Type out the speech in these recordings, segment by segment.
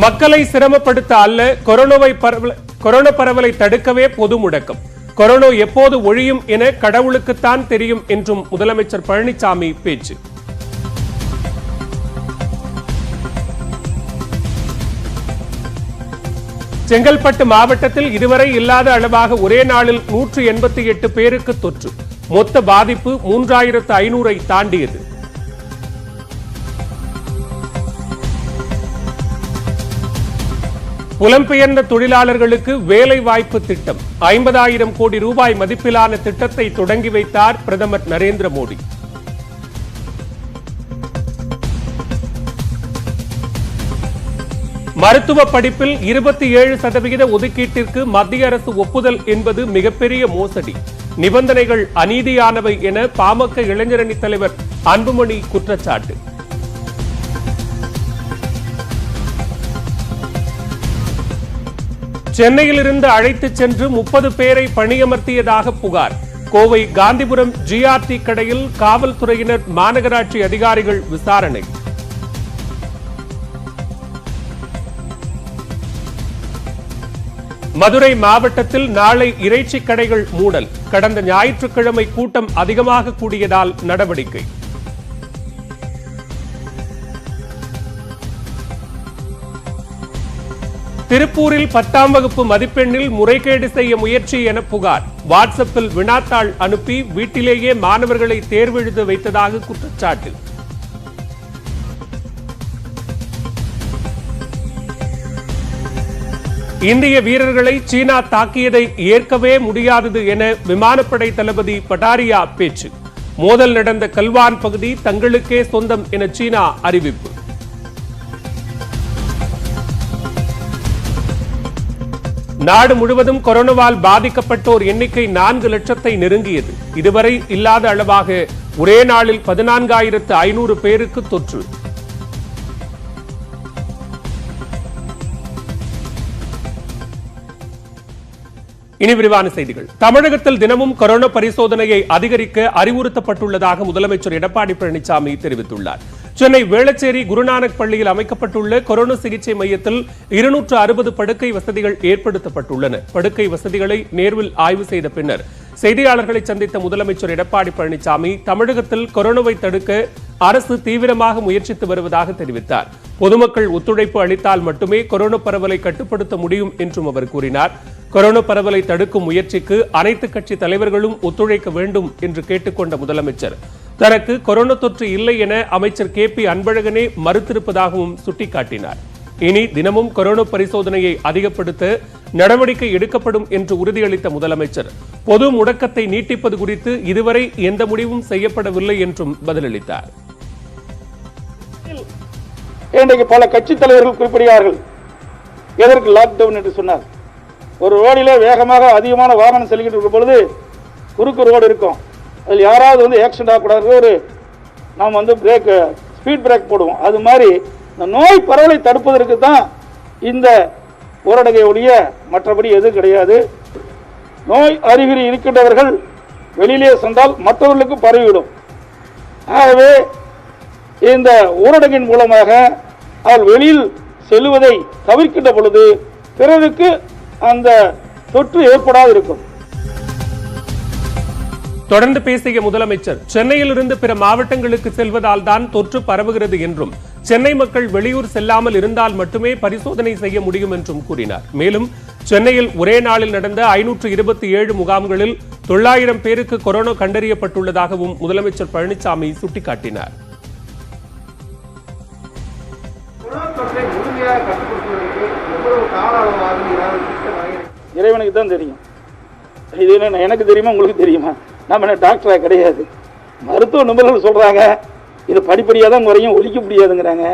மக்களை சிரமப்படுத்த அல்ல, கொரோனா பரவலை தடுக்கவே பொது முடக்கம். கொரோனா எப்போது ஒழியும் என கடவுளுக்குத்தான் தெரியும் என்றும் முதலமைச்சர் பழனிசாமி பேச்சு. செங்கல்பட்டு மாவட்டத்தில் இதுவரை இல்லாத அளவாக ஒரே நாளில் 188 பேருக்கு தொற்று. மொத்த பாதிப்பு 3500 தாண்டியது. புலம்பெயர்ந்த தொழிலாளர்களுக்கு வேலை வாய்ப்பு திட்டம் 50,000 கோடி ரூபாய் மதிப்பிலான திட்டத்தை தொடங்கி வைத்தார் பிரதமர் நரேந்திர மோடி. மருத்துவ படிப்பில் 27% ஒதுக்கீட்டிற்கு மத்திய அரசு ஒப்புதல் என்பது மிகப்பெரிய மோசடி, நிபந்தனைகள் அநீதியானவை என பாமக இளைஞரணி தலைவர் அன்புமணி குற்றச்சாட்டு. சென்னையிலிருந்து அழைத்துச் சென்று 30 பேரை பணியமர்த்தியதாக புகார். கோவை காந்திபுரம் GRT கடையில் காவல்துறையினர் மாநகராட்சி அதிகாரிகள் விசாரணை. மதுரை மாவட்டத்தில் நாளை இறைச்சி கடைகள் மூடல். கடந்த ஞாயிற்றுக்கிழமை கூட்டம் அதிகமாக கூடியதால் நடவடிக்கை. திருப்பூரில் 10ஆம் வகுப்பு மதிப்பெண்ணில் முறைகேடு செய்ய முயற்சி என புகார். வாட்ஸ்அப்பில் வினாத்தாள் அனுப்பி வீட்டிலேயே மாணவர்களை தேர்வெழுத வைத்ததாக குற்றச்சாட்டு. இந்திய வீரர்களை சீனா தாக்கியதை ஏற்கவே முடியாதது என விமானப்படை தளபதி பட்டாரியா பேச்சு. மோதல் நடந்த கல்வான் பகுதி தங்களுக்கே சொந்தம் என சீனா அறிவிப்பு. நாடு முழுவதும் கொரோனாவால் பாதிக்கப்பட்டோர் எண்ணிக்கை 4 லட்சத்தை நெருங்கியது. இதுவரை இல்லாத அளவாக ஒரே நாளில் 14,500 பேருக்கு தொற்று. இனி விரிவான செய்திகள். தமிழகத்தில் தினமும் கொரோனா பரிசோதனையை அதிகரிக்க அறிவுறுத்தப்பட்டுள்ளதாக முதலமைச்சர் எடப்பாடி பழனிசாமி தெரிவித்துள்ளார். சென்னை வேளச்சேரி குருநானக் பள்ளியில் அமைக்கப்பட்டுள்ள கொரோனா சிகிச்சை மையத்தில் 260 படுக்கை வசதிகள் ஏற்படுத்தப்பட்டுள்ளன. படுக்கை வசதிகளை நேரில் ஆய்வு செய்த பின்னர் செய்தியாளர்களை சந்தித்த முதலமைச்சர் எடப்பாடி பழனிசாமி தமிழகத்தில் கொரோனாவை தடுக்க அரசு தீவிரமாக முயற்சித்து வருவதாக தெரிவித்தார். பொதுமக்கள் ஒத்துழைப்பு அளித்தால் மட்டுமே கொரோனா பரவலை கட்டுப்படுத்த முடியும் என்றும் அவர் கூறினார். கொரோனா பரவலை தடுக்கும் முயற்சிக்கு அனைத்து கட்சி தலைவர்களும் ஒத்துழைக்க வேண்டும் என்று கேட்டுக்கொண்ட முதலமைச்சர் தனக்கு கொரோனா தொற்று இல்லை என அமைச்சர் KP அன்பழகனே மறுத்திருப்பதாகவும் சுட்டிக்காட்டினார். இனி தினமும் கொரோனா பரிசோதனையை அதிகப்படுத்த நடவடிக்கை எடுக்கப்படும் என்று உறுதியளித்த முதலமைச்சர் பொது முடக்கத்தை நீட்டிப்பது குறித்து இதுவரை எந்த முடிவும் செய்யப்படவில்லை என்றும் பதிலளித்தார். இன்றைக்கு பல கட்சி தலைவர்கள் குறிப்பிடுகிறார்கள், எதற்கு லாக்டவுன் என்று சொன்னார். ஒரு ரோடிலே வேகமாக அதிகமான வாகனம் செல்கின்ற பொழுது குறுக்கு ரோடு இருக்கும், அதில் யாராவது ஆக்சிடென்ட் ஆகக்கூடாது, நாம் பிரேக் ஸ்பீட் பிரேக் போடுவோம். அது மாதிரி இந்த நோய் பரவலை தடுப்பதற்கு தான் இந்த ஊரடங்கை ஒழிய மற்றபடி எதுவும் கிடையாது. நோய் அறிகுறி இருக்கின்றவர்கள் வெளியிலே சென்றால் மற்றவர்களுக்கு பரவிவிடும். ஆகவே இந்த ஊரடங்கின் மூலமாக அவர் வெளியில் செல்வதை தவிர்க்கின்ற பொழுது பிறருக்கு அந்த தொற்று ஏற்படாது இருக்கும். தொடர்ந்து பேசிய முதலமைச்சர் சென்னையிலிருந்து பிற மாவட்டங்களுக்கு செல்வதால் தான் தொற்று பரவுகிறது என்றும் சென்னை மக்கள் வெளியூர் செல்லாமல் இருந்தால் மட்டுமே பரிசோதனை செய்ய முடியும் என்றும் கூறினார். மேலும் சென்னையில் ஒரே நாளில் நடந்த 527 முகாம்களில் 900 பேருக்கு கொரோனா கண்டறியப்பட்டுள்ளதாகவும் முதலமைச்சர் பழனிசாமி சுட்டிக்காட்டினார். இறைவனுக்கு தான் தெரியும். இது என்ன எனக்கு தெரியுமா உங்களுக்கு தெரியுமா? நம்ம என்ன டாக்டரா கிடையாது. மருத்துவ நிபுணர்கள் சொல்றாங்க இது படிப்படியாக தான் குறையும், ஒழிக்க முடியாதுங்கிறாங்க.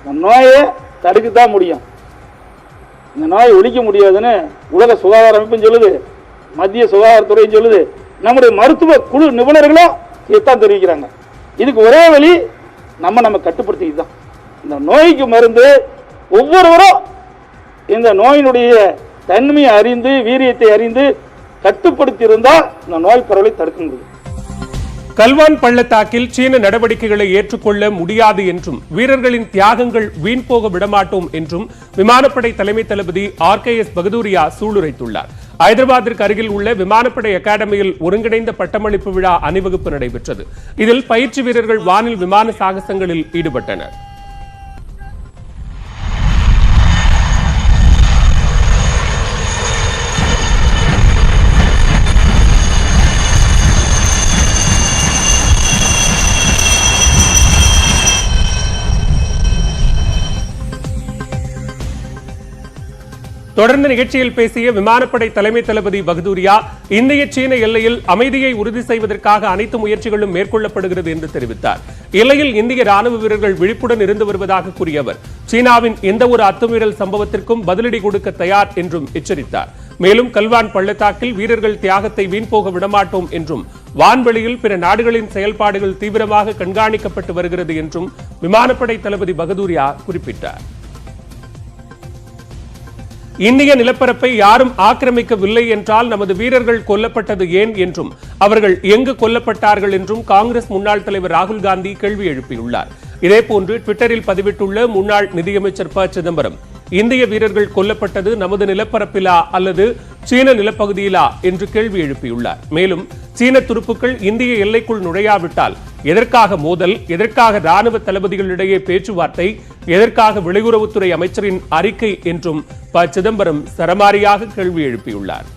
இந்த நோயை தடுக்கத்தான் முடியும். இந்த நோயை ஒழிக்க முடியாதுன்னு உலக சுகாதார அமைப்பும் சொல்லுது, மத்திய சுகாதாரத்துறையும் சொல்லுது, நம்முடைய மருத்துவ குழு நிபுணர்களும் இதைத்தான் தெரிவிக்கிறாங்க. இதுக்கு ஒரே வழி நம்ம கட்டுப்படுத்திக்கிட்டு தான். இந்த நோய்க்கு மருந்து ஒவ்வொருவரும் இந்த நோயினுடைய தன்மையை அறிந்து வீரியத்தை அறிந்து கட்டுப்படுத்தி இருந்தால் இந்த நோய் பரவலை தடுக்க முடியும். கல்வான் பள்ளத்தாக்கில் சீன நடவடிக்கைகளை ஏற்றுக்கொள்ள முடியாது என்றும் வீரர்களின் தியாகங்கள் வீண் போக விடமாட்டோம் என்றும் விமானப்படை தலைமை தளபதி RKS பகதூரியா சூளுரைத்துள்ளார். ஐதராபாத்திற்கு அருகில் உள்ள விமானப்படை அகாடமியில் ஒருங்கிணைந்த பட்டமளிப்பு விழா அணிவகுப்பு நடைபெற்றது. இதில் பயிற்சி வீரர்கள் வானில் விமான சாகசங்களில் ஈடுபட்டனர். தொடர்ந்து நிகழ்ச்சியில் பேசிய விமானப்படை தலைமை தளபதி பகதூரியா, இந்திய சீன எல்லையில் அமைதியை உறுதி செய்வதற்காக அனைத்து முயற்சிகளும் மேற்கொள்ளப்படுகிறது என்று தெரிவித்தார். எல்லையில் இந்திய ராணுவ வீரர்கள் விழிப்புடன் இருந்து வருவதாக கூறிய அவர், சீனாவின் எந்த ஒரு அத்துமீறல் சம்பவத்திற்கும் பதிலடி கொடுக்க தயார் என்றும் எச்சரித்தார். மேலும் கல்வான் பள்ளத்தாக்கில் வீரர்கள் தியாகத்தை வீண்போக விடமாட்டோம் என்றும் வான்வெளியில் பிற நாடுகளின் செயல்பாடுகள் தீவிரமாக கண்காணிக்கப்பட்டு வருகிறது என்றும் விமானப்படை தளபதி பகதூரியா குறிப்பிட்டார். இந்திய நிலப்பரப்பை யாரும் ஆக்கிரமிக்கவில்லை என்றால் நமது வீரர்கள் கொல்லப்பட்டது ஏன் என்றும் அவர்கள் எங்கு கொல்லப்பட்டார்கள் என்றும் காங்கிரஸ் முன்னாள் தலைவர் ராகுல் காந்தி கேள்வி எழுப்பியுள்ளார். இதேபோன்று ட்விட்டரில் பதிவிட்டுள்ள முன்னாள் நிதியமைச்சர் ப. சிதம்பரம், இந்திய வீரர்கள் கொல்லப்பட்டது நமது நிலப்பரப்பிலா அல்லது சீன நிலப்பகுதியிலா என்று கேள்வி எழுப்பியுள்ளார். மேலும் சீன துருப்புக்கள் இந்திய எல்லைக்குள் நுழையாவிட்டால் எதற்காக மோதல், எதற்காக ராணுவ தளபதிகளிடையே பேச்சுவார்த்தை, எதற்காக வெளியுறவுத்துறை அமைச்சரின் அறிக்கை என்றும் ப. சிதம்பரம் சரமாரியாக கேள்வி எழுப்பியுள்ளார்.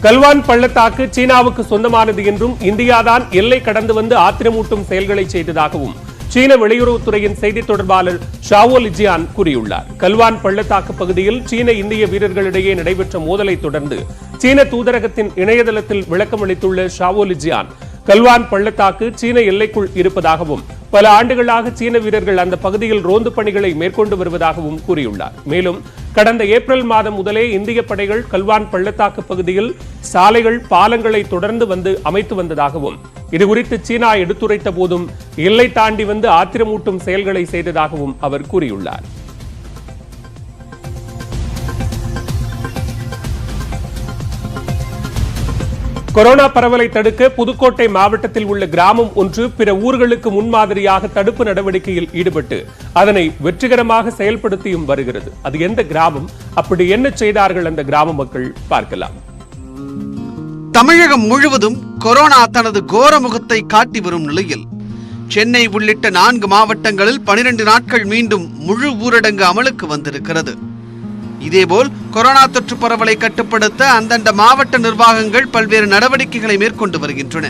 கல்வான் பள்ளத்தாக்கு சீனாவுக்கு சொந்தமானது என்றும் இந்தியாதான் எல்லை கடந்து வந்து ஆத்திரமூட்டும் செயல்களை செய்ததாகவும் சீன வெளியுறவுத்துறையின் செய்தி தொடர்பாளர் ஷாவோ லிஜியான் கூறியுள்ளார். கல்வான் பள்ளத்தாக்கு பகுதியில் சீன இந்திய வீரர்களிடையே நடைபெற்ற மோதலை தொடர்ந்து சீன தூதரகத்தின் இணையதளத்தில் விளக்கம் அளித்துள்ள ஷாவோ லிஜியான், கல்வான் பள்ளத்தாக்கு சீன எல்லைக்குள் இருப்பதாகவும் பல ஆண்டுகளாக சீன வீரர்கள் அந்த பகுதியில் ரோந்து பணிகளை மேற்கொண்டு வருவதாகவும் கூறியுள்ளார். மேலும் கடந்த ஏப்ரல் மாதம் முதலே இந்திய படைகள் கல்வான் பள்ளத்தாக்கு பகுதியில் சாலைகள், பாலங்களை தொடர்ந்து வந்து அமைத்து வந்ததாகவும் இதுகுறித்து சீனா எடுத்துரைத்த போதும் எல்லை தாண்டி வந்து ஆத்திரமூட்டும் செயல்களை செய்ததாகவும் அவர் கூறியுள்ளார். கொரோனா பரவலை தடுக்க புதுக்கோட்டை மாவட்டத்தில் உள்ள கிராமம் ஒன்று பிற ஊர்களுக்கு முன்மாதிரியாக தடுப்பு நடவடிக்கையில் ஈடுபட்டு அதனை வெற்றிகரமாக செயல்படுத்தியும் வருகிறது. அது எந்த கிராமம், அப்படி என்ன செய்தார்கள் அந்த கிராம மக்கள், பார்க்கலாம். தமிழகம் முழுவதும் கொரோனா தனது கோர முகத்தை காட்டி வரும் நிலையில் சென்னை உள்ளிட்ட 4 மாவட்டங்களில் 12 நாட்கள் மீண்டும் முழு ஊரடங்கு அமலுக்கு வந்திருக்கிறது. இதேபோல் கொரோனா தொற்று பரவலை கட்டுப்படுத்த அந்தந்த மாவட்ட நிர்வாகங்கள் பல்வேறு நடவடிக்கைகளை மேற்கொண்டு வருகின்றன.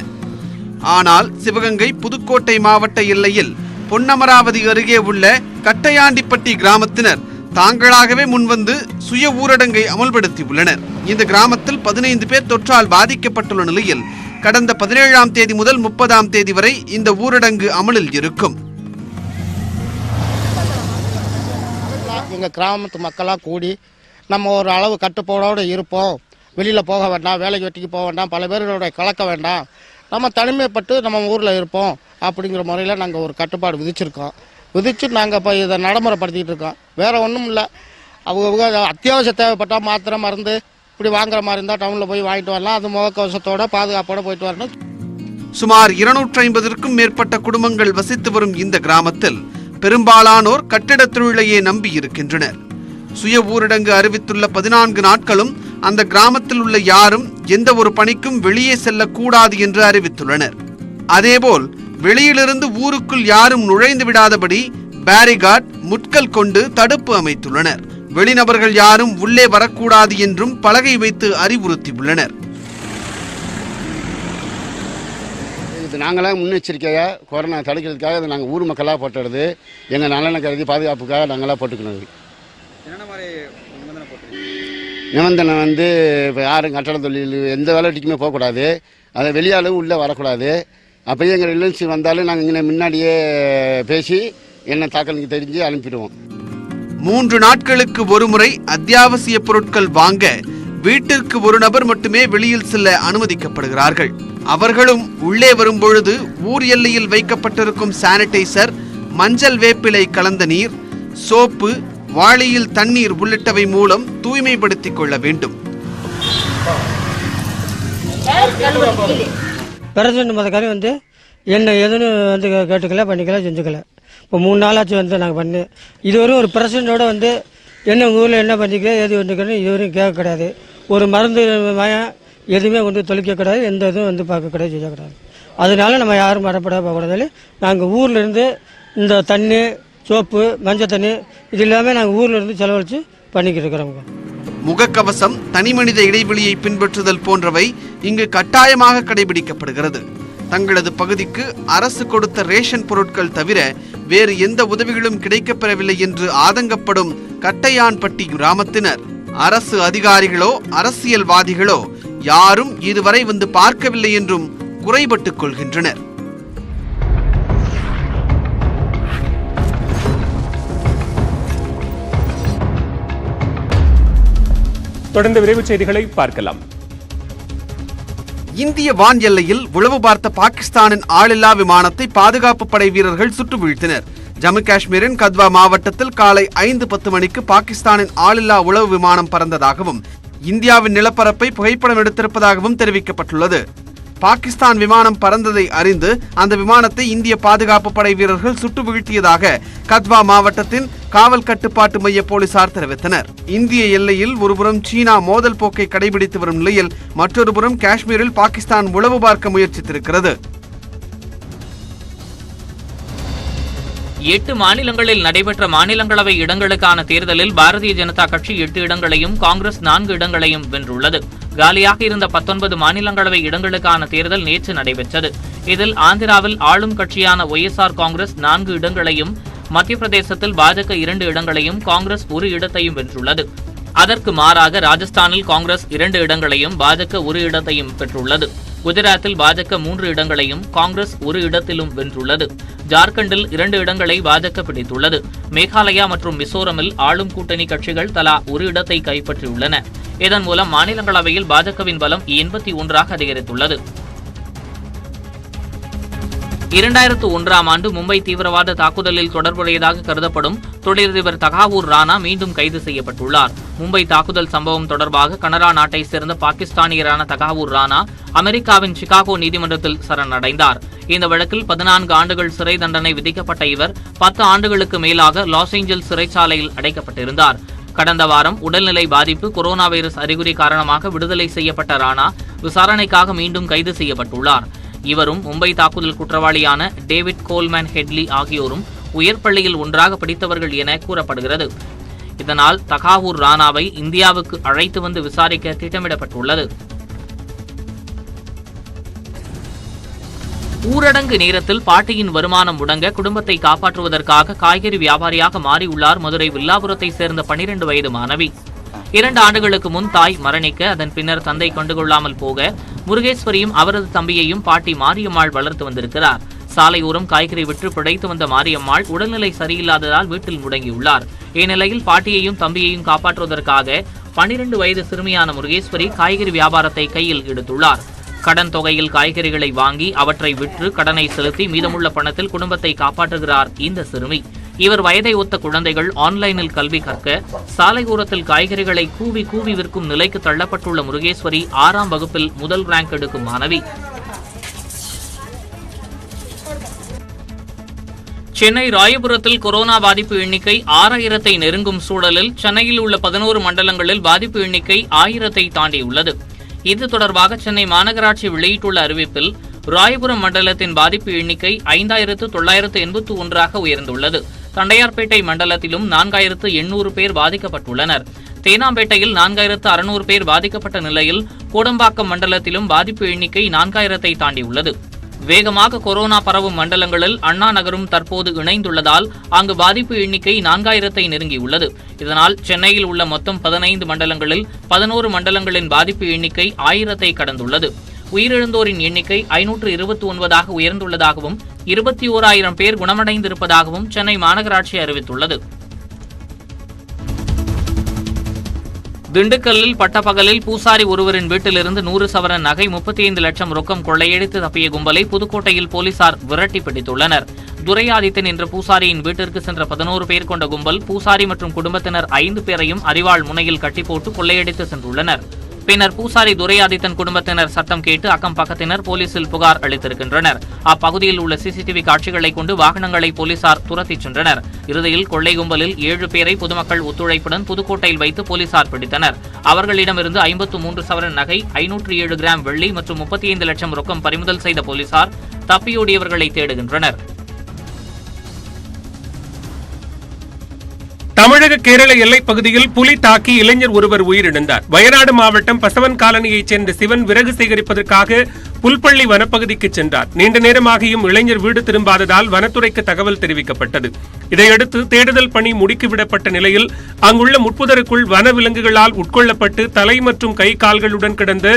ஆனால் சிவகங்கை புதுக்கோட்டை மாவட்ட எல்லையில் பொன்னமராவதி அருகே உள்ள கட்டையாண்டிப்பட்டி கிராமத்தினர் தாங்களாகவே முன்வந்து சுய ஊரடங்கை அமல்படுத்தியுள்ளனர். இந்த கிராமத்தில் 15 பேர் தொற்றால் பாதிக்கப்பட்டுள்ள நிலையில் கடந்த 17ஆம் தேதி முதல் 30ஆம் தேதி வரை இந்த ஊரடங்கு அமலில் இருக்கும். எங்கள் கிராமத்து மக்களாக கூடி நம்ம ஒரு அளவு கட்டுப்பாடோடு இருப்போம், வெளியில் போக வேண்டாம், வேலைக்கு வெட்டிக்கு போக வேண்டாம், பல பேரோட கலக்க வேண்டாம், நம்ம தனிமைப்பட்டு நம்ம ஊரில் இருப்போம் அப்படிங்கிற முறையில் நாங்கள் ஒரு கட்டுப்பாடு விதிச்சு நாங்கள் இப்போ இதை நடைமுறைப்படுத்திக்கிட்டு இருக்கோம். வேறு ஒன்றும் இல்லை. அவங்க அத்தியாவசியம் தேவைப்பட்டால் மாத்திரை மருந்து இப்படி வாங்குற மாதிரி இருந்தால் டவுனில் போய் வாங்கிட்டு வரலாம். அது முகக்கவசத்தோட பாதுகாப்போட போயிட்டு வரணும். சுமார் 250க்கும் மேற்பட்ட குடும்பங்கள் வசித்து வரும் இந்த கிராமத்தில் பெரும்பாலானோர் கட்டிடத் தொழிலையே நம்பி இருக்கின்றனர். சுய ஊரடங்கு அறிவித்துள்ள 14 நாட்களும் அந்த கிராமத்தில் உள்ள யாரும் எந்த ஒரு பணிக்கும் வெளியே செல்லக்கூடாது என்று அறிவித்துள்ளனர். அதேபோல் வெளியிலிருந்து ஊருக்குள் யாரும் நுழைந்து விடாதபடி பேரிகார்ட், முட்கள் கொண்டு தடுப்பு அமைத்துள்ளனர். வெளிநபர்கள் யாரும் உள்ளே வரக்கூடாது என்றும் பலகை வைத்து அறிவுறுத்தியுள்ளனர். இது நாங்களாம் முன்னெச்சரிக்கையாக கொரோனா தடுக்கிறதுக்காக இதை நாங்கள் ஊர் மக்களாக போட்டுறது எங்கள் நலனை கருதி பாதுகாப்புக்காக நாங்களாம் போட்டுக்கணும். நிபந்தனை வந்து இப்போ யாரும் கட்டட தொழில் எந்த வேலைக்குமே போகக்கூடாது, அதை வெளியாலும் உள்ளே வரக்கூடாது. அப்போயே எங்கள் ரிலேஷன் வந்தாலும் நாங்கள் இங்கே முன்னாடியே பேசி என்ன தாக்கலுக்கு தெரிஞ்சு அனுப்பிடுவோம். 3 நாட்களுக்கு ஒருமுறை அத்தியாவசிய பொருட்கள் வாங்க வீட்டிற்கு ஒரு நபர் மட்டுமே வெளியில் செல்ல அனுமதிக்கப்படுகிறார்கள். அவர்களும் உள்ளே வரும்பொழுது ஊர் எல்லையில் வைக்கப்பட்டிருக்கும் சானிடைசர், மஞ்சள் வேப்பிலை கலந்த நீர், சோப்பு, வாளியில் தண்ணீர் உள்ளிட்டவை மூலம் தூய்மைப்படுத்திக் கொள்ள வேண்டும். பிரசிடண்ட் முதக்காரி என்ன எதுன்னு கேட்டுக்கல, பண்ணிக்கல, செஞ்சுக்கல. இப்போ 3 நாளாச்சு நாங்கள் பண்ணு. இதுவரையும் ஒரு பிரசிடண்டோட என்ன உங்கள் ஊரில் என்ன பண்ணிக்க எது வந்துக்கணும் இதுவரையும் கேட்க கிடையாது. ஒரு மருந்து மயம் எதுவுமே தொலைக்க கிடையாது, எந்த இதுவும் பார்க்க கிடையாது, செய்ய கிடையாது. அதனால நம்ம யாரும் மரப்பட போகக்கூடாது. நாங்கள் ஊரில் இருந்து இந்த தண்ணி, சோப்பு, மஞ்சள் தண்ணி இது எல்லாமே நாங்கள் ஊரில் இருந்து செலவழித்து பண்ணிக்கிட்டு இருக்கிறோங்க. முகக்கவசம், தனிமனித இடைவெளியை பின்பற்றுதல் போன்றவை இங்கு கட்டாயமாக கடைபிடிக்கப்படுகிறது. தங்களது பகுதிக்கு அரசு கொடுத்த ரேஷன் பொருட்கள் தவிர வேறு எந்த உதவிகளும் கிடைக்கப்பெறவில்லை என்று ஆதங்கப்படும் கட்டையான்பட்டி கிராமத்தினர் அரசு அதிகாரிகளோ அரசியல்வாதிகளோ யாரும் இதுவரை பார்க்கவில்லை என்றும் குறைபட்டுக் கொள்கின்றனர். தொடர்ந்து விரைவுச் செய்திகளை பார்க்கலாம். இந்திய வான் எல்லையில் உளவு பார்த்த பாகிஸ்தானின் ஆளில்லா விமானத்தை பாதுகாப்பு படை வீரர்கள் சுட்டு வீழ்த்தினர். ஜம்மு காஷ்மீரின் கத்வா மாவட்டத்தில் காலை 5:10 மணிக்கு பாகிஸ்தானின் ஆளில்லா உளவு விமானம் பறந்ததாகவும் இந்தியாவின் நிலப்பரப்பை புகைப்படம் எடுத்திருப்பதாகவும் தெரிவிக்கப்பட்டுள்ளது. பாகிஸ்தான் விமானம் பறந்ததை அறிந்து அந்த விமானத்தை இந்திய பாதுகாப்பு படை வீரர்கள் சுட்டு வீழ்த்தியதாக கத்வா மாவட்டத்தின் காவல் கட்டுப்பாட்டு மைய போலீசார் தெரிவித்தனர். இந்திய எல்லையில் ஒருபுறம் சீனா மோதல் போக்கை கடைபிடித்து வரும் நிலையில் மற்றொரு புறம் காஷ்மீரில் பாகிஸ்தான் உளவு பார்க்க முயற்சித்திருக்கிறது. 8 மாநிலங்களில் நடைபெற்ற மாநிலங்களவை இடங்களுக்கான தேர்தலில் பாரதிய ஜனதா கட்சி 8 இடங்களையும் காங்கிரஸ் 4 இடங்களையும் வென்றுள்ளது. காலியாக இருந்த 19 மாநிலங்களவை இடங்களுக்கான தேர்தல் நேற்று நடைபெற்றது. இதில் ஆந்திராவில் ஆளும் கட்சியான OSR காங்கிரஸ் 4 இடங்களையும், மத்திய பிரதேசத்தில் பாஜக 2 இடங்களையும், காங்கிரஸ் 1 இடத்தையும் வென்றுள்ளது. அதற்கு மாறாக ராஜஸ்தானில் காங்கிரஸ் 2 இடங்களையும், பாஜக 1 இடத்தையும் பெற்றுள்ளது. குஜராத்தில் பாஜக 3 இடங்களையும், காங்கிரஸ் 1 இடத்திலும் வென்றுள்ளது. ஜார்க்கண்டில் 2 இடங்களை பாஜக பிடித்துள்ளது. மேகாலயா மற்றும் மிசோரமில் ஆளும் கூட்டணி கட்சிகள் தலா 1 இடத்தை கைப்பற்றியுள்ளன. இதன் மூலம் மாநிலங்களவையில் பாஜகவின் பலம் 81ஆக அதிகரித்துள்ளது. 2001ஆம் ஆண்டு மும்பை தீவிரவாத தாக்குதலில் தொடர்புடையதாக கருதப்படும் தொழிலதிபர் தகாவூர் ராணா மீண்டும் கைது செய்யப்பட்டுள்ளார். மும்பை தாக்குதல் சம்பவம் தொடர்பாக கனடா நாட்டை சேர்ந்த பாகிஸ்தானியரான தகாவூர் ராணா அமெரிக்காவின் சிகாகோ நீதிமன்றத்தில் சரணடைந்தார். இந்த வழக்கில் 14 ஆண்டுகள் சிறை தண்டனை விதிக்கப்பட்ட இவர் 10 ஆண்டுகளுக்கு மேலாக லாஸ் ஏஞ்சல்ஸ் சிறைச்சாலையில் அடைக்கப்பட்டிருந்தார். கடந்த வாரம் உடல்நிலை பாதிப்பு, கொரோனா வைரஸ் அறிகுறி காரணமாக விடுதலை செய்யப்பட்ட ராணா விசாரணைக்காக மீண்டும் கைது செய்யப்பட்டுள்ளார். இவரும் மும்பை தாக்குதல் குற்றவாளியான டேவிட் கோல்மேன் ஹெட்லி ஆகியோரும் உயர் பள்ளியில் ஒன்றாக படித்தவர்கள் என கூறப்படுகிறது. இதனால் தகாவூர் ராணாவை இந்தியாவுக்கு அழைத்து வந்து விசாரிக்க திட்டமிடப்பட்டுள்ளது. ஊரடங்கு நேரத்தில் பாட்டியின் வருமானம் முடங்க குடும்பத்தை காப்பாற்றுவதற்காக காய்கறி வியாபாரியாக மாறியுள்ளார் மதுரை வில்லாபுரத்தை சேர்ந்த 12 வயது மாணவி. 2 ஆண்டுகளுக்கு முன் தாய் மரணிக்க, அதன் பின்னர் தந்தை கண்டுகொள்ளாமல் போக முருகேஸ்வரியும் அவரது தம்பியையும் பாட்டி மாரியம்மாள் வளர்த்து வந்திருக்கிறார். சாலையோரம் காய்கறி விற்று பிழைத்து வந்த மாரியம்மாள் உடல்நிலை சரியில்லாததால் வீட்டில் முடங்கியுள்ளார். இந்நிலையில் பாட்டியையும் தம்பியையும் காப்பாற்றுவதற்காக 12 வயது சிறுமியான முருகேஸ்வரி காய்கறி வியாபாரத்தை கையில் எடுத்துள்ளார். கடன் தொகையில் காய்கறிகளை வாங்கி அவற்றை விற்று கடனை செலுத்தி மீதமுள்ள பணத்தில் குடும்பத்தை காப்பாற்றுகிறார் இந்த சிறுமி. இவர் வயதை ஒத்த குழந்தைகள் ஆன்லைனில் கல்வி கற்க சாலையோரத்தில் காய்கறிகளை கூவி கூவி விற்கும் நிலைக்கு தள்ளப்பட்டுள்ள முருகேஸ்வரி 6ஆம் வகுப்பில் முதல் ரேங்க் எடுக்கும் மாணவி. சென்னை ராயபுரத்தில் கொரோனா பாதிப்பு எண்ணிக்கை 6000-ஐ நெருங்கும் சூழலில் சென்னையில் உள்ள 11 மண்டலங்களில் பாதிப்பு எண்ணிக்கை 1000-ஐ தாண்டியுள்ளது. இது தொடர்பாக சென்னை மாநகராட்சி வெளியிட்டுள்ள அறிவிப்பில் ராயபுரம் மண்டலத்தின் பாதிப்பு எண்ணிக்கை 5981ஆக உயர்ந்துள்ளது. தண்டையார்பேட்டை மண்டலத்திலும் 4800 பேர் பாதிக்கப்பட்டுள்ளனர். தேனாம்பேட்டையில் 4600 பேர் பாதிக்கப்பட்ட நிலையில் கோடம்பாக்கம் மண்டலத்திலும் பாதிப்பு எண்ணிக்கை 4000-ஐ தாண்டியுள்ளது. வேகமாக கொரோனா பரவும் மண்டலங்களில் அண்ணா நகரும் தற்போது இணைந்துள்ளதால் அங்கு பாதிப்பு எண்ணிக்கை 4000-ஐ நெருங்கியுள்ளது. இதனால் சென்னையில் உள்ள மொத்தம் 15 மண்டலங்களில் 11 மண்டலங்களின் பாதிப்பு எண்ணிக்கை 1000-ஐ கடந்துள்ளது. உயிரிழந்தோரின் எண்ணிக்கை 529ஆக உயர்ந்துள்ளதாகவும் 21000 பேர் குணமடைந்திருப்பதாகவும் சென்னை மாநகராட்சி அறிவித்துள்ளது. திண்டுக்கல்லில் பட்டப்பகலில் பூசாரி ஒருவரின் வீட்டிலிருந்து 100 சவரன் நகை 35 லட்சம் ரொக்கம் கொள்ளையடித்து தப்பிய கும்பலை புதுக்கோட்டையில் போலீசார் விரட்டி பிடித்துள்ளனர். துரையாதித்தன் என்ற பூசாரியின் வீட்டிற்கு சென்ற 11 பேர் கொண்ட கும்பல் பூசாரி மற்றும் குடும்பத்தினர் 5 பேரையும் அரிவாள் முனையில் கட்டிப்போட்டு கொள்ளையடித்து சென்றுள்ளனர். பின்னர் பூசாரி துரையாதித்தன் குடும்பத்தினர் சத்தம் கேட்டு அக்கம் பக்கத்தினர் போலீசில் புகார் அளித்திருக்கின்றனர். அப்பகுதியில் உள்ள சிசிடிவி காட்சிகளை கொண்டு வாகனங்களை போலீசார் துரத்திச் சென்றனர். இறுதியில் கொள்ளை கும்பலில் 7 பேரை பொதுமக்கள் ஒத்துழைப்புடன் புதுக்கோட்டையில் வைத்து போலீசார் பிடித்தனர். அவர்களிடமிருந்து 53 சவரன் நகை, 507 கிராம் வெள்ளி மற்றும் 35 லட்சம் ரொக்கம் பறிமுதல் செய்த போலீசார் தப்பியோடியவர்களை தேடுகின்றனர். தமிழக கேரள எல்லைப் பகுதியில் புலி தாக்கி இளைஞர் ஒருவர் உயிரிழந்தார். வயநாடு மாவட்டம் பசவன் காலனியைச் சேர்ந்த சிவன் விறகு சேகரிப்பதற்காக புல்பள்ளி வனப்பகுதிக்கு சென்றார். நீண்ட நேரமாகியும் இளைஞர் வீடு திரும்பாததால் வனத்துறைக்கு தகவல் தெரிவிக்கப்பட்டது. இதையடுத்து தேடுதல் பணி முடுக்கிவிடப்பட்ட நிலையில் அங்குள்ள முட்புதருக்குள் வனவிலங்குகளால் உட்கொள்ளப்பட்டு தலை மற்றும் கை கால்களுடன் கிடந்த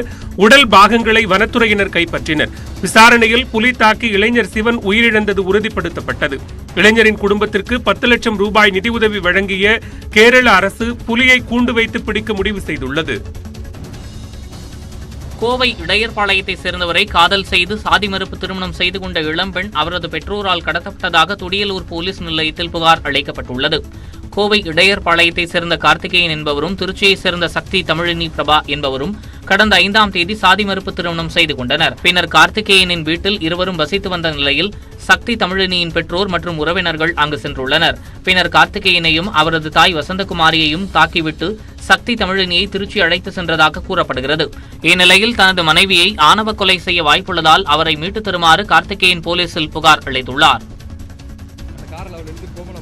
உடல் பாகங்களை வனத்துறையினர் கைப்பற்றினர். விசாரணையில் புலி தாக்கி இளைஞர் சிவன் உயிரிழந்தது உறுதிப்படுத்தப்பட்டது. இளைஞரின் குடும்பத்திற்கு 10 லட்சம் ரூபாய் நிதியுதவி வழங்கிய கேரள அரசு புலியை கூண்டு வைத்து பிடிக்க முடிவு செய்துள்ளது. கோவை இடையர்பாளையத்தை சேர்ந்தவரை காதல் செய்து சாதி மறுப்பு திருமணம் செய்து கொண்ட இளம்பெண் அவரது பெற்றோரால் கடத்தப்பட்டதாக துடியலூர் போலீஸ் நிலையத்தில் புகார் அளிக்கப்பட்டுள்ளது. கோவை இடையர்பாளையத்தை சேர்ந்த கார்த்திகேயன் என்பவரும் திருச்சியைச் சேர்ந்த சக்தி தமிழினி பிரபா என்பவரும் கடந்த 5ஆம் தேதி சாதி மறுப்பு திருமணம் செய்து கொண்டனர். பின்னர் கார்த்திகேயனின் வீட்டில் இருவரும் வசித்து வந்த நிலையில் சக்தி தமிழினியின் பெற்றோர் மற்றும் உறவினர்கள் அங்கு சென்றுள்ளனர். பின்னர் கார்த்திகேயனையும் அவரது தாய் வசந்தகுமாரியையும் தாக்கிவிட்டு சக்தி தமிழினியை திருச்சி அழைத்து சென்றதாக கூறப்படுகிறது. இந்நிலையில் தனது மனைவியை ஆணவ கொலை செய்ய வாய்ப்புள்ளதால் அவரை மீட்டு தருமாறு கார்த்திகேயன் போலீசில் புகார் அளித்துள்ளார்.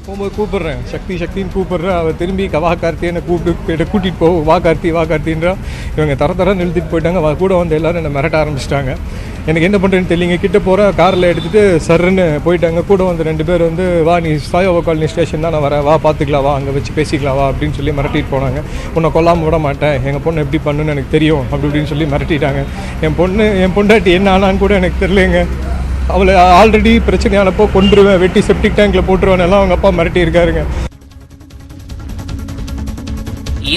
போகும்போது கூப்பிடுறேன், சக்தின்னு கூப்பிடுறேன். அவள் திரும்பி வா கார்த்தியை கூட்டிகிட்டு போ, வா கார்த்தின்றா. இவங்க தர நிறுத்திட்டு போயிட்டாங்க. கூட வந்து எல்லாரும் என்னை மிரட்ட ஆரம்பிச்சிட்டாங்க. எனக்கு என்ன பண்ணுறேன்னு தெரியல. கிட்ட போகிற காரில் எடுத்துகிட்டு சர்ன்னு போயிட்டாங்க. கூட வந்து 2 பேர் வந்து வா நீ சாயோவா காலனி ஸ்டேஷன் தான் நான் வரேன், வா பார்த்துக்கலாம், வா அங்கே வச்சு பேசிக்கலாம் வா அப்படின்னு சொல்லி மிரட்டிட்டு போனாங்க. உன்னை கொல்லாமல் விட மாட்டேன், எங்கள் பொண்ணு எப்படி பண்ணுன்னு எனக்கு தெரியும் அப்படி இப்படின்னு சொல்லி மிரட்டிட்டாங்க. என் பொண்டாட்டி என்ன ஆனான்னு கூட எனக்கு தெரியலைங்க. அவளை ஆல்ரெடி பிரச்சனையானப்போ கொண்டுருவேன், வெட்டி செப்டிக் டேங்க்ல போட்டுருவேன் எல்லாம் அவங்க அப்பா மிரட்டி இருக்காருங்க.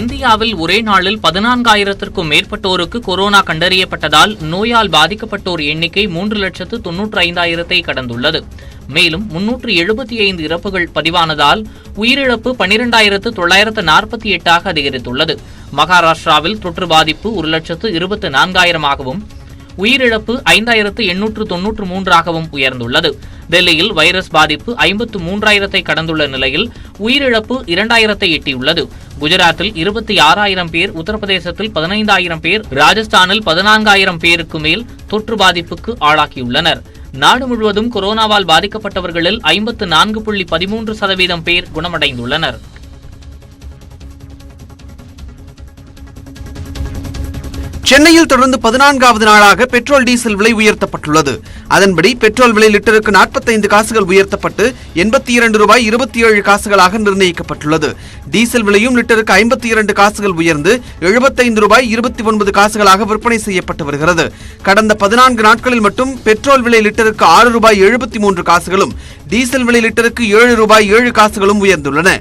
இந்தியாவில் ஒரே நாளில் 14,000க்கும் மேற்பட்டோருக்கு கொரோனா கண்டறியப்பட்டதால் நோயால் பாதிக்கப்பட்டோர் எண்ணிக்கை 3,95,000 கடந்துள்ளது. மேலும் 375 இறப்புகள் பதிவானதால் உயிரிழப்பு 12,948 அதிகரித்துள்ளது. மகாராஷ்டிராவில் தொற்று பாதிப்பு 1,24,000 உயிரிழப்பு 5,893 உயர்ந்துள்ளது. டெல்லியில் வைரஸ் பாதிப்பு 53,000 கடந்துள்ள நிலையில் உயிரிழப்பு 2,000 எட்டியுள்ளது. குஜராத்தில் 26,000 பேர், உத்தரப்பிரதேசத்தில் 15,000 பேர், ராஜஸ்தானில் 14,000 பேருக்கு மேல் தொற்று பாதிப்புக்கு ஆளாகியுள்ளனர். நாடு முழுவதும் கொரோனாவால் பாதிக்கப்பட்டவர்களில் 54.13% பேர் குணமடைந்துள்ளனர். சென்னையில் தொடர்ந்து 14வது நாளாக பெட்ரோல் டீசல் விலை உயர்த்தப்பட்டுள்ளது. அதன்படி பெட்ரோல் விலை லிட்டருக்கு 45 காசுகள் உயர்த்தப்பட்டு 82 ரூபாய் 27 காசுகளாக நிர்ணயிக்கப்பட்டுள்ளது. டீசல் விலையும் லிட்டருக்கு 52 காசுகள் உயர்ந்து 75 ரூபாய் 29 காசுகளாக விற்பனை செய்யப்பட்டு வருகிறது. கடந்த 14 நாட்களில் மட்டும் பெட்ரோல் விலை லிட்டருக்கு 6 ரூபாய் 73 காசுகளும் டீசல் விலை லிட்டருக்கு 7 ரூபாய் 7 காசுகளும் உயர்ந்துள்ளன.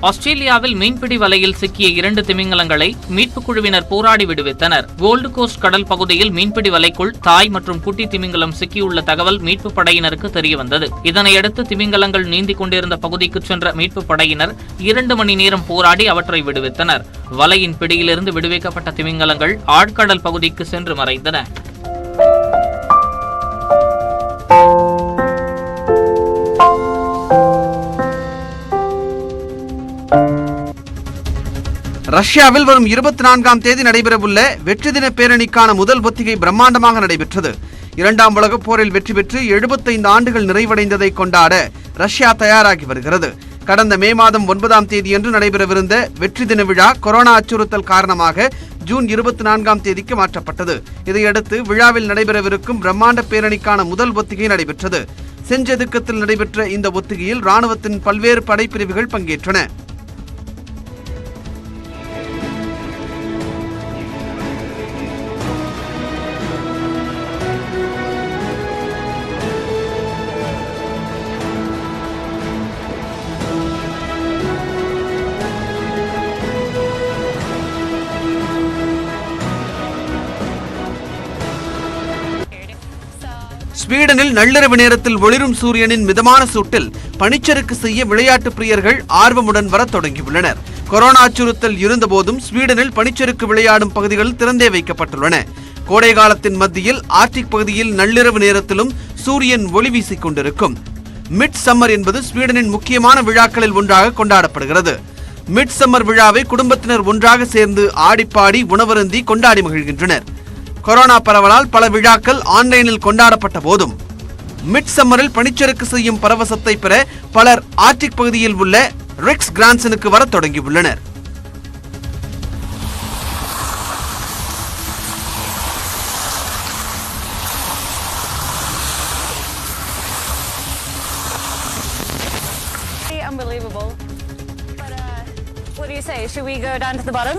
ஆஸ்திரேலியாவில் மீன்பிடி வலையில் சிக்கிய 2 திமிங்கலங்களை மீட்புக் குழுவினர் போராடி விடுவித்தனர். கோல்டு கோஸ்ட் கடல் பகுதியில் மீன்பிடி வலைக்குள் தாய் மற்றும் குட்டி திமிங்கலம் சிக்கியுள்ள தகவல் மீட்புப் படையினருக்கு தெரியவந்தது. இதனையடுத்து திமிங்கலங்கள் நீந்திக் கொண்டிருந்த பகுதிக்கு சென்ற மீட்புப் படையினர் 2 மணி நேரம் போராடி அவற்றை விடுவித்தனர். வலையின் பிடியிலிருந்து விடுவிக்கப்பட்ட திமிங்கலங்கள் ஆழ்கடல் பகுதிக்கு சென்று மறைந்தன. ரஷ்யாவில் வரும் 24ஆம் தேதி நடைபெறவுள்ள வெற்றி தின பேரணிக்கான முதல் ஒத்திகை பிரம்மாண்டமாக நடைபெற்றது. 2ஆம் உலகப் போரில் வெற்றி பெற்று 75 ஆண்டுகள் நிறைவடைந்ததை கொண்டாட ரஷ்யா தயாராகி வருகிறது. கடந்த மே மாதம் 9ஆம் தேதியன்று நடைபெறவிருந்த வெற்றி தின விழா கொரோனா அச்சுறுத்தல் காரணமாக ஜூன் 24ஆம் தேதிக்கு மாற்றப்பட்டது. இதையடுத்து விழாவில் நடைபெறவிருக்கும் பிரம்மாண்ட பேரணிக்கான முதல் ஒத்திகை நடைபெற்றது. செஞ்சதுக்கத்தில் நடைபெற்ற இந்த ஒத்திகையில் ராணுவத்தின் பல்வேறு படைப்பிரிவுகள் பங்கேற்றன. ஸ்வீடனில் நள்ளிரவு நேரத்தில் ஒளிரும் சூரியனின் மிதமான சூட்டில் பனிச்சறுக்கு செய்ய விளையாட்டு பிரியர்கள் ஆர்வமுடன் வரத் தொடங்கியுள்ளனர். கொரோனா அச்சுறுத்தல் இருந்தபோதும் ஸ்வீடனில் பனிச்சறுக்கு விளையாடும் பகுதிகள் திறந்தே வைக்கப்பட்டுள்ளன. கோடை காலத்தின் மத்தியில் ஆர்டிக் பகுதியில் நள்ளிரவு நேரத்திலும் சூரியன் ஒளி வீசிக் கொண்டிருக்கும். மிட் சம்மர் என்பது ஸ்வீடனின் முக்கியமான விழாக்களில் ஒன்றாக கொண்டாடப்படுகிறது. மிட் சம்மர் விழாவை குடும்பத்தினர் ஒன்றாக சேர்ந்து ஆடிப்பாடி உணவருந்தி கொண்டாடி மகிழ்கின்றனர். கொரோனா பரவலால் பல விழாக்கள் ஆன்லைனில் கொண்டாடப்பட்ட போதும் மிட் சம்மரில் பனிச்சறுக்கு செய்யும் பரவசத்தை பெற பலர் ஆர்டிக் பகுதியில் உள்ள ரிக்ஸ் கிரான்சனுக்கு வர தொடங்கியுள்ளனர். Unbelievable. But what do you say? Should we go down to the bottom?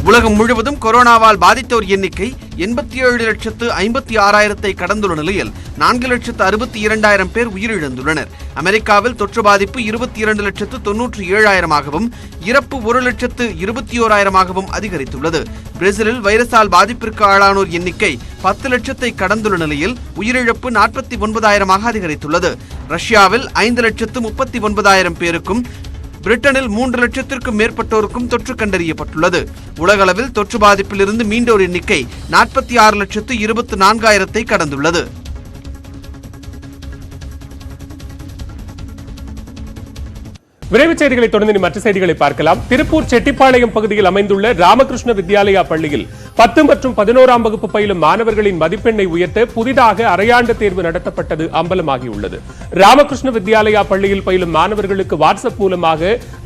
உலகம் முழுவதும் கொரோனாவால் பாதித்தோர் எண்ணிக்கை 87,56,000 கடந்துள்ள நிலையில் 4,62,200 பேர் உயிரிழந்துள்ளனர். அமெரிக்காவில் தொற்று பாதிப்பு 22,97,000 இறப்பு 1,21,000 அதிகரித்துள்ளது. பிரேசிலில் வைரஸால் பாதிப்பிற்கு ஆளானோர் எண்ணிக்கை 10 லட்சத்தை கடந்துள்ள நிலையில் உயிரிழப்பு 49,000 அதிகரித்துள்ளது. ரஷ்யாவில் 5,39,000 பேருக்கும் பிரிட்டனில் 3 லட்சத்திற்கும் மேற்பட்டோருக்கும் தொற்று கண்டறியப்பட்டுள்ளது. உலகளவில் தொற்று பாதிப்பிலிருந்து மீண்டோர் எண்ணிக்கை 46,24,000 கடந்துள்ளது. விரைவுச் செய்திகளை தொடர்ந்து மற்ற செய்திகளை பார்க்கலாம். திருப்பூர் செட்டிப்பாளையம் பகுதியில் அமைந்துள்ள ராமகிருஷ்ண வித்யாலயா பள்ளியில் 10 மற்றும் 11ஆம் வகுப்பு பயிலும் மாணவர்களின் மதிப்பெண்ணை உயர்த்த புதிதாக அரையாண்டு தேர்வு நடத்தப்பட்டது அம்பலமாகியுள்ளது. ராமகிருஷ்ண வித்யாலயா பள்ளியில் பயிலும் மாணவர்களுக்கு வாட்ஸ்அப் மூலமாக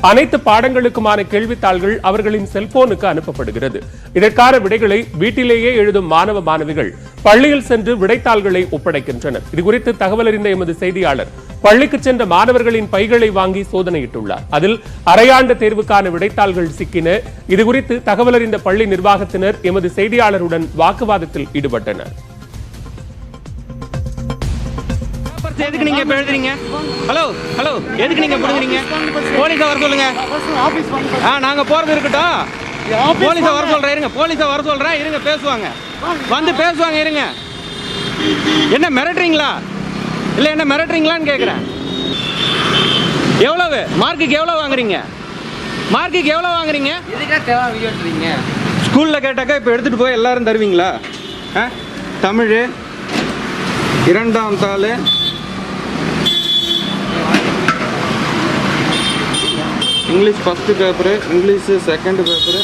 அனைத்து பாடங்களுக்குமான கேள்வித்தாள்கள் அவர்களின் செல்போனுக்கு அனுப்பப்படுகிறது. இதற்கான விடைகளை வீட்டிலேயே எழுதும் மாணவ மாணவிகள் பள்ளியில் சென்று விடைத்தாள்களை ஒப்படைக்கின்றனர். இதுகுறித்து தகவல் அறிந்த எமது செய்தியாளர் பள்ளிக்கு சென்ற மாணவர்களின் பைகளை வாங்கி சோதனையிட்டுள்ளார். அதில் அரையாண்டு தேர்வுக்கான விடைத்தாள்கள் சிக்கின. இதுகுறித்து தகவல் அறிந்த பள்ளி நிர்வாகத்தினர் எமது செய்தியாளருடன் வாக்குவாதத்தில் ஈடுபட்டனர். எதுக்கு நீங்க இப்ப எழுதுறீங்க? ஹலோ ஹலோ, எதுக்கு நீங்க போடுறீங்க? போலீஸை வர சொல்லுங்க. நாங்க போறது இருக்கட்டும். போலீஸை வர சொல்றேன், இருங்க. போலீஸை வர சொல்றேன், இருங்க. பேசுவாங்க, வந்து பேசுவாங்க, இருங்க. என்ன மிரட்டுறீங்களா? இல்ல என்ன மிரட்டுறீங்களான்னு கேக்குறேன். எவ்வளவு மார்க்குக்கு எவ்வளவு வாங்குறீங்க? மார்க்குக்கு எவ்வளவு வாங்குறீங்க? ஸ்கூல்ல கேட்டாக்கா இப்ப எடுத்துட்டு போய் எல்லாரும் தருவீங்களா? தமிழ் 2ஆம் தாள், English first paper, English second paper.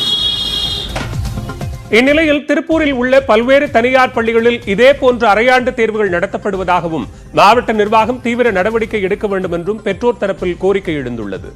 இந்நிலையில் திருப்பூரில் உள்ள பல்வேறு தனியார் பள்ளிகளில் இதே போன்ற அரையாண்டு தேர்வுகள் நடத்தப்படுவதாகவும் மாவட்ட நிர்வாகம் தீவிர நடவடிக்கை எடுக்க வேண்டும் என்றும் பெற்றோர் தரப்பில் கோரிக்கை எழுந்துள்ளது.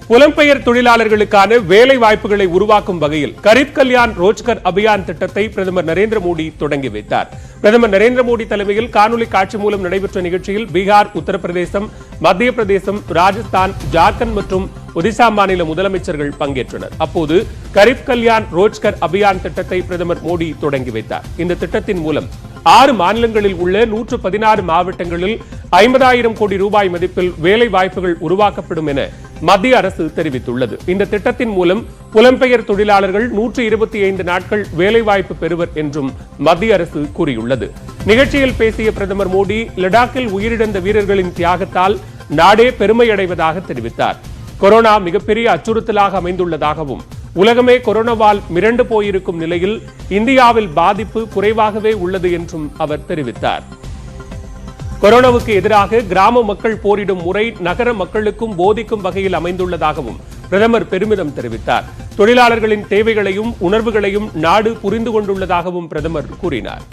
புலம்பெயர் தொழிலாளர்களுக்கான வேலை வாய்ப்புகளை உருவாக்கும் வகையில் கரீப் கல்யாண் ரோஜ்கர் அபியான் திட்டத்தை பிரதமர் நரேந்திர மோடி தொடங்கி வைத்தார். பிரதமர் நரேந்திர மோடி தலைமையில் காணொலி காட்சி மூலம் நடைபெற்ற நிகழ்ச்சியில் பீகார், உத்தரப்பிரதேசம், மத்திய பிரதேசம், ராஜஸ்தான், ஜார்க்கண்ட் மற்றும் ஒடிசா மாநில முதலமைச்சர்கள் பங்கேற்றனர். அப்போது கரீப் கல்யாண் ரோஜ்கர் அபியான் திட்டத்தை பிரதமர் மோடி தொடங்கி வைத்தார். இந்த திட்டத்தின் மூலம் 6 மாநிலங்களில் உள்ள 116 மாவட்டங்களில் 50,000 கோடி ரூபாய் மதிப்பில் வேலை வாய்ப்புகள் உருவாக்கப்படும் என மத்திய அரசு தெரிவித்துள்ளது. இந்த திட்டத்தின் மூலம் புலம்பெயர் தொழிலாளர்கள் 125 நாட்கள் வேலைவாய்ப்பு பெறுவர் என்றும் மத்திய அரசு கூறியுள்ளது. நிகழ்ச்சியில் பேசிய பிரதமர் மோடி லடாக்கில் உயிரிழந்த வீரர்களின் தியாகத்தால் நாடே பெருமையடைவதாக தெரிவித்தார். கொரோனா மிகப்பெரிய அச்சுறுத்தலாக அமைந்துள்ளதாகவும் உலகமே கொரோனாவால் மிரண்டு போயிருக்கும் நிலையில் இந்தியாவில் பாதிப்பு குறைவாகவே உள்ளது என்றும் அவர் தெரிவித்தார். கொரோனாவுக்கு எதிராக கிராம மக்கள் போரிடும் முறை நகர மக்களுக்கும் போதிக்கும் வகையில் அமைந்துள்ளதாகவும் பிரதமர் பெருமிதம் தெரிவித்தார். தொழிலாளர்களின் தேவைகளையும் உணர்வுகளையும் நாடு புரிந்து கொண்டுள்ளதாகவும் பிரதமர் கூறினார்.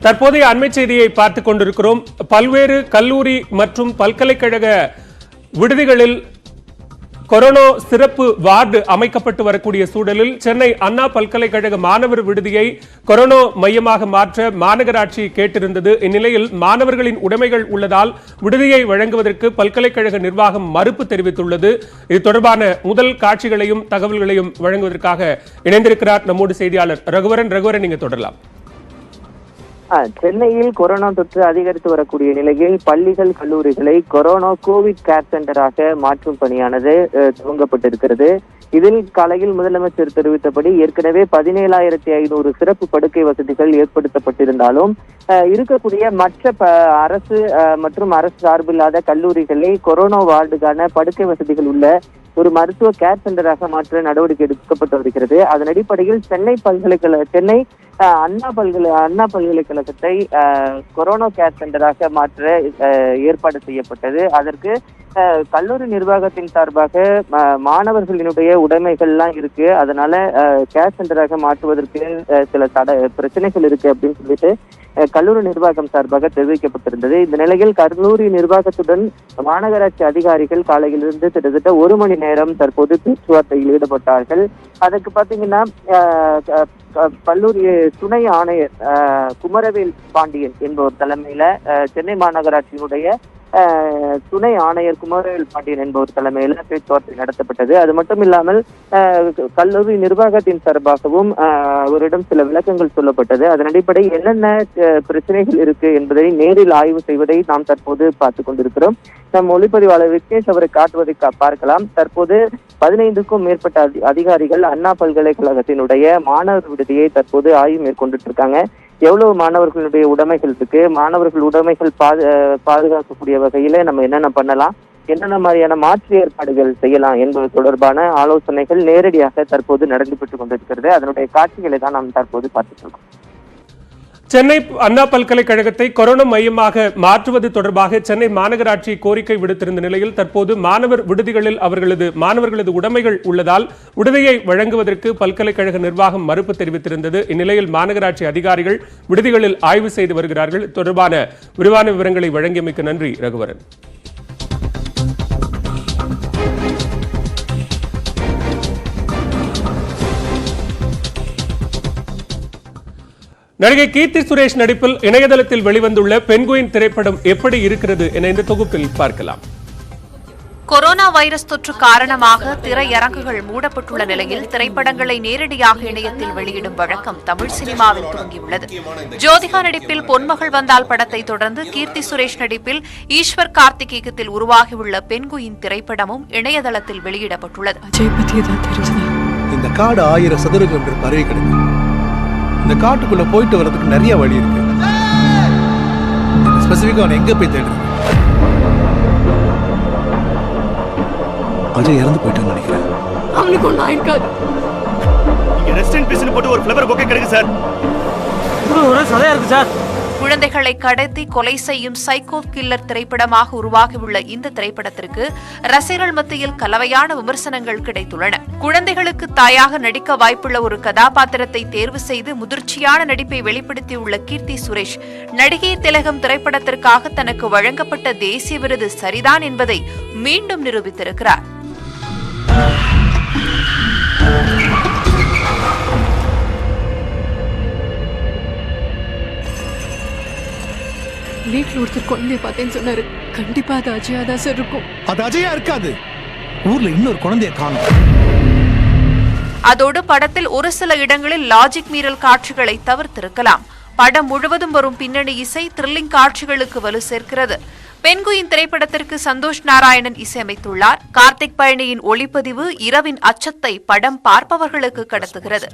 தற்போதைய அண்மை செய்தியை பார்த்துக் கொண்டிருக்கிறோம். பல்வேறு கல்லூரி மற்றும் பல்கலைக்கழக விடுதிகளில் கொரோனா சிறப்பு வார்டு அமைக்கப்பட்டு வரக்கூடிய சூழலில் சென்னை அண்ணா பல்கலைக்கழக மாணவர் விடுதியை கொரோனா மையமாக மாற்ற மாநகராட்சி கேட்டிருந்தது. இந்நிலையில் மாணவர்களின் உடைமைகள் உள்ளதால் விடுதியை வழங்குவதற்கு பல்கலைக்கழக நிர்வாகம் மறுப்பு தெரிவித்துள்ளது. இது தொடர்பான முதல் காட்சிகளையும் தகவல்களையும் வழங்குவதற்காக இணைந்திருக்கிறார் நம்மோடு செய்தியாளர் ரகுவரன். நீங்க தொடரலாம். சென்னையில் கொரோனா தொற்று அதிகரித்து வரக்கூடிய நிலையில் பள்ளிகள் கல்லூரிகளை கொரோனா கோவிட் கேர் சென்டராக மாற்றும் பணியானது துவங்கப்பட்டிருக்கிறது. இதில் காலையில் முதலமைச்சர் தெரிவித்தபடி ஏற்கனவே 17,500 சிறப்பு படுக்கை வசதிகள் ஏற்படுத்தப்பட்டிருந்தாலும் இருக்கக்கூடிய மற்ற அரசு மற்றும் அரசு சார்பில்லாத கல்லூரிகளை கொரோனா வார்டுக்கான படுக்கை வசதிகள் உள்ள ஒரு மருத்துவ கேர் சென்டராக மாற்ற நடவடிக்கை எடுக்கப்பட்டு வருகிறது. அதன் அடிப்படையில் சென்னை அண்ணா பல்கலைக்கழகத்தை கொரோனா கேர் சென்டராக மாற்ற ஏற்பாடு செய்யப்பட்டது. அதற்கு கல்லூரி நிர்வாகத்தின் சார்பாக மாணவர்களினுடைய உடைமைகள்லாம் இருக்கு, அதனால கேர் சென்டராக மாற்றுவதற்கு சில பிரச்சனைகள் இருக்கு அப்படின்னு சொல்லிட்டு கல்லூரி நிர்வாகம் சார்பாக தெரிவிக்கப்பட்டிருந்தது. இந்த நிலையில் கல்லூரி நிர்வாகத்துடன் மாநகராட்சி அதிகாரிகள் காலையிலிருந்து கிட்டத்தட்ட 1 மணி நேரம் தற்போது பேச்சுவார்த்தையில் ஈடுபட்டார்கள். அதுக்கு பாத்தீங்கன்னா கல்லூரி துணை ஆணையர் குமரவேல் பாண்டியன் என்பவர் தலைமையில சென்னை மாநகராட்சியினுடைய துணை ஆணையர் குமரவேல் பாண்டியன் என்பவர் தலைமையில பேச்சுவார்த்தை நடத்தப்பட்டது. அது மட்டும் இல்லாமல் கல்லூரி நிர்வாகத்தின் சார்பாகவும் அவரிடம் சில விளக்கங்கள் சொல்லப்பட்டது. அதன் அடிப்படை என்னென்ன பிரச்சனைகள் இருக்கு என்பதை நேரில் ஆய்வு செய்வதை நாம் தற்போது பார்த்துக் கொண்டிருக்கிறோம். நம் ஒளிப்பதிவாளர் விக்னேஷ் அவரை காட்டுவதை பார்க்கலாம். தற்போது 15க்கும் மேற்பட்ட அதிகாரிகள் அண்ணா பல்கலைக்கழகத்தினுடைய மாணவர் விடுதியை தற்போது ஆய்வு மேற்கொண்டுட்டு இருக்காங்க. எவ்வளவு மாணவர்களுடைய உடைமைகள் இருக்கு, மாணவர்கள் உடைமைகள் பாதுகாக்கக்கூடிய வகையில நம்ம என்னென்ன பண்ணலாம், என்னென்ன மாதிரியான மாற்று ஏற்பாடுகள் செய்யலாம் என்பது தொடர்பான ஆலோசனைகள் நேரடியாக தற்போது நடந்துபட்டு கொண்டிருக்கிறது. அதனுடைய காட்சிகளை தான் நாம் தற்போது பார்த்துட்டு இருக்கோம். சென்னை அண்ணா பல்கலைக்கழகத்தை கொரோனா மையமாக மாற்றுவது தொடர்பாக சென்னை மாநகராட்சி கோரிக்கை விடுத்திருந்த நிலையில் தற்போது மாணவர் விடுதிகளில் மாணவர்களது உடைமைகள் உள்ளதால் விடுதியை வழங்குவதற்கு பல்கலைக்கழக நிர்வாகம் மறுப்பு தெரிவித்திருந்தது. இந்நிலையில் மாநகராட்சி அதிகாரிகள் விடுதிகளில் ஆய்வு செய்து வருகிறார்கள். தொடர்பான விரிவான விவரங்களை வழங்கியமைக்கு நன்றி ரகுவரன். நடிகை கீர்த்தி சுரேஷ் நடிப்பில் இணையதளத்தில் வெளிவந்துள்ள பெண்குயின் திரைப்படம் எப்படி இருக்கிறது என இந்த தொகுப்பில் பார்க்கலாம். கொரோனா வைரஸ் தொற்று காரணமாக திரையரங்குகள் மூடப்பட்டுள்ள நிலையில் திரைப்படங்களை நேரடியாக இணையத்தில் வெளியிடும் வழக்கம் தமிழ் சினிமாவில் துவங்கியுள்ளது. ஜோதிகா நடிப்பில் பொன்மகள் வந்தால் படத்தை தொடர்ந்து கீர்த்தி சுரேஷ் நடிப்பில் ஈஸ்வர் கார்த்திக் இயக்கத்தில் உருவாகியுள்ள பெண்குயின் திரைப்படமும் இணையதளத்தில் வெளியிடப்பட்டுள்ளது. இந்த காடு 1000 சதுர கிலோமீட்டர் பரவி கிடக்கு. இந்த காட்டுக்குள்ள போயிட்டு வர்றதுக்கு நிறைய வழி இருக்கு. ஸ்பெசிஃபிக்கா அவன் எங்க போய் தேடுறது? அஜய் இறந்து போயிட்டான்னு நினைக்கிறேன். அவனுக்கு ஒன்றும் ஆயிருக்காது. இங்க ரெஸ்ட் இன் பீஸ்னு போட்டு ஒரு ஃப்ளவர் பொக்கே கிடைக்கு சார். ஒரு சதையா இருக்கு சார். குழந்தைகளை கடத்தி கொலை செய்யும் சைக்கோ கில்லர் திரைப்படமாக உருவாகியுள்ள இந்த திரைப்படத்திற்கு ரசிகர்கள் மத்தியில் கலவையான விமர்சனங்கள் கிடைத்துள்ளன. குழந்தைகளுக்கு தாயாக நடிக்க வாய்ப்புள்ள ஒரு கதாபாத்திரத்தை தேர்வு செய்து முதிர்ச்சியான நடிப்பை வெளிப்படுத்தியுள்ள கீர்த்தி சுரேஷ் நடிகை திலகம் திரைப்படத்திற்காக தனக்கு வழங்கப்பட்ட தேசிய விருது சரிதான் என்பதை மீண்டும் நிரூபித்திருக்கிறார். வீட்டில் ஒருத்தர் குழந்தைய பார்த்தேன்னு சொன்னாரு. கண்டிப்பா அது அஜயா தான் சார் இருக்கும். அது அஜயா இருக்காது. ஊர்ல இன்னொரு குழந்தைய காணோம். அதோடு படத்தில் ஒரு சில இடங்களில் லாஜிக் மீறல் காட்சிகளை தவிர்த்திருக்கலாம். படம் முழுவதும் வரும் பின்னணி இசை த்ரில்லிங் காட்சிகளுக்கு வலு சேர்க்கிறது. பெண்குயின் திரைப்படத்திற்கு சந்தோஷ் நாராயணன் இசையமைத்துள்ளார். கார்த்திக் பழனியின் ஒளிப்பதிவு இரவின் அச்சத்தை படம் பார்ப்பவர்களுக்கு கடத்துகிறது.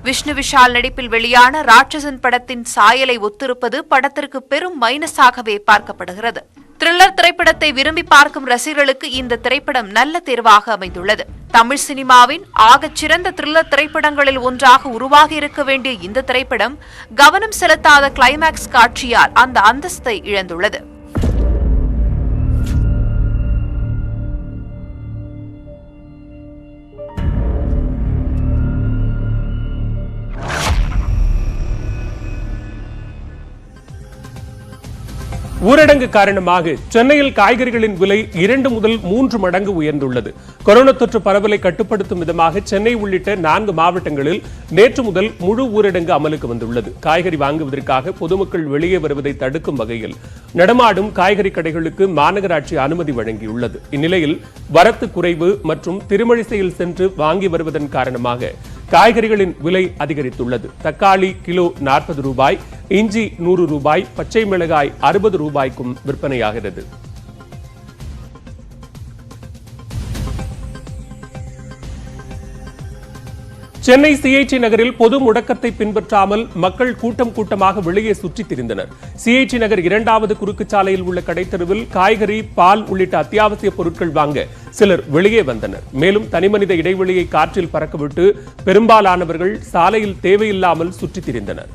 விஷ்ணு விஷால் நடிப்பில் வெளியான ராட்சசன் படத்தின் சாயலை ஒத்திருப்பது படத்திற்கு பெரும் மைனஸாகவே பார்க்கப்படுகிறது. த்ரில்லர் திரைப்படத்தை விரும்பி பார்க்கும் ரசிகர்களுக்கு இந்த திரைப்படம் நல்ல தேர்வாக அமைந்துள்ளது. தமிழ் சினிமாவின் ஆகச் சிறந்த த்ரில்லர் திரைப்படங்களில் ஒன்றாக உருவாகி இருக்க வேண்டிய இந்த திரைப்படம் கவனம் செலுத்தாத கிளைமாக்ஸ் காட்சியால் அந்த அந்தஸ்தை இழந்துள்ளது. ஊரடங்கு காரணமாக சென்னையில் காய்கறிகளின் விலை 2 முதல் 3 மடங்கு உயர்ந்துள்ளது. கொரோனா தொற்று பரவலை கட்டுப்படுத்தும் விதமாக சென்னை உள்ளிட்ட 4 மாவட்டங்களில் நேற்று முதல் முழு ஊரடங்கு அமலுக்கு வந்துள்ளது. காய்கறி வாங்குவதற்காக பொதுமக்கள் வெளியே வருவதை தடுக்கும் வகையில் நடமாடும் காய்கறி கடைகளுக்கு மாநகராட்சி அனுமதி வழங்கியுள்ளது. இந்நிலையில் வரத்து குறைவு மற்றும் திருமழிசையில் சென்று வாங்கி வருவதன் காரணமாக காய்கறிகளின் விலை அதிகரித்துள்ளது. தக்காளி கிலோ 40 ரூபாய், இஞ்சி 100 ரூபாய், பச்சை மிளகாய் 60 ரூபாய்க்கும் விற்பனையாகிறது. சென்னை சிஐடி நகரில் பொது முடக்கத்தை பின்பற்றாமல் மக்கள் கூட்டம் கூட்டமாக வெளியே சுற்றித் திரிந்தனர். சிஐடி நகர் 2வது குறுக்கு சாலையில் உள்ள கடைத்தெருவில் காய்கறி, பால் உள்ளிட்ட அத்தியாவசிய பொருட்கள் வாங்க சிலர் வெளியே வந்தனர். மேலும் தனிமனித இடைவெளியை காற்றில் பறக்கவிட்டு பெரும்பாலானவர்கள் சாலையில் தேவையில்லாமல் சுற்றித் திரிந்தனர்.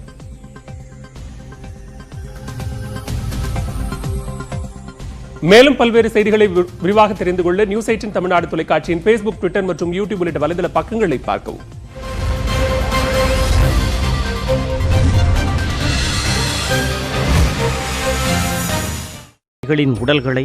மேலும் பல்வேறு செய்திகளை விரிவாக தெரிந்து கொள்ள நியூஸ் 18 தமிழ்நாடு தொலைக்காட்சியின் பேஸ்புக், ட்விட்டர் மற்றும் யூடியூப் உள்ளிட்ட வலைதள பக்கங்களை பார்க்கவும். உடல்களை